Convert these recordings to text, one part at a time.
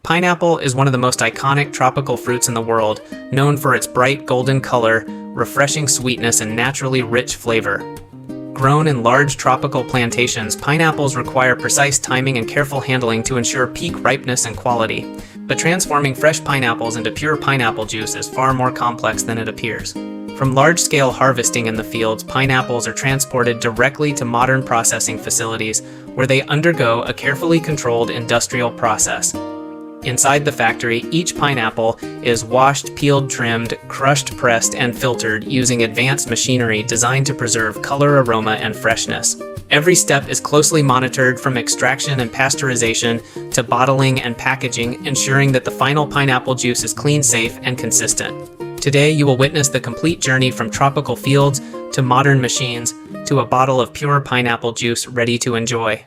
Pineapple is one of the most iconic tropical fruits in the world, known for its bright golden color, refreshing sweetness, and naturally rich flavor. Grown in large tropical plantations, pineapples require precise timing and careful handling to ensure peak ripeness and quality. But transforming fresh pineapples into pure pineapple juice is far more complex than it appears. From large-scale harvesting in the fields, pineapples are transported directly to modern processing facilities where they undergo a carefully controlled industrial process. Inside the factory, each pineapple is washed, peeled, trimmed, crushed, pressed, and filtered using advanced machinery designed to preserve color, aroma, and freshness. Every step is closely monitored, from extraction and pasteurization to bottling and packaging, ensuring that the final pineapple juice is clean, safe, and consistent. Today, you will witness the complete journey from tropical fields to modern machines to a bottle of pure pineapple juice ready to enjoy.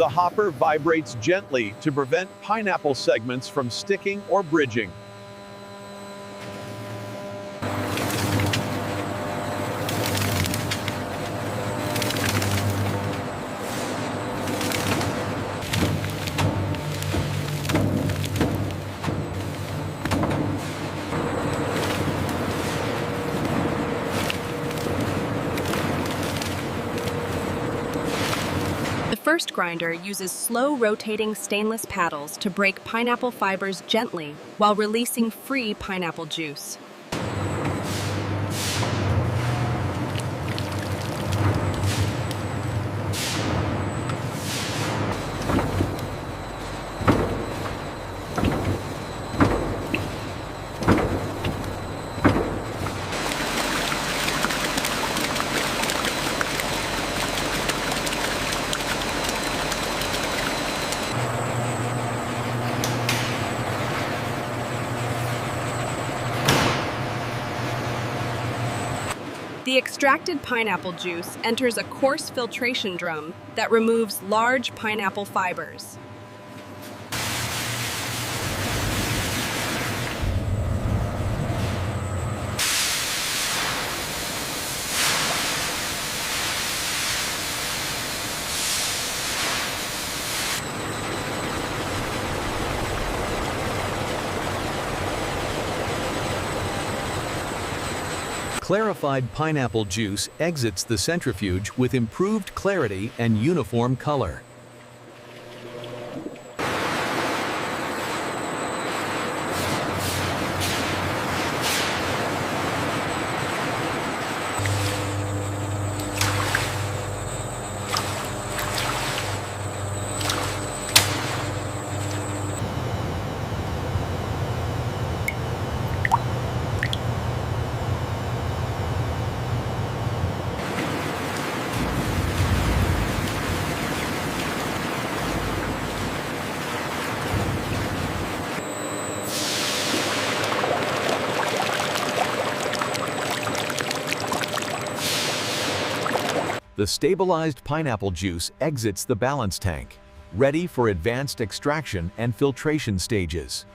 The hopper vibrates gently to prevent pineapple segments from sticking or bridging. first grinder uses slow-rotating stainless paddles to break pineapple fibers gently while releasing free pineapple juice. The extracted pineapple juice enters a coarse filtration drum that removes large pineapple fibers. Clarified pineapple juice exits the centrifuge with improved clarity and uniform color. The stabilized pineapple juice exits the balance tank, ready for advanced extraction and filtration stages.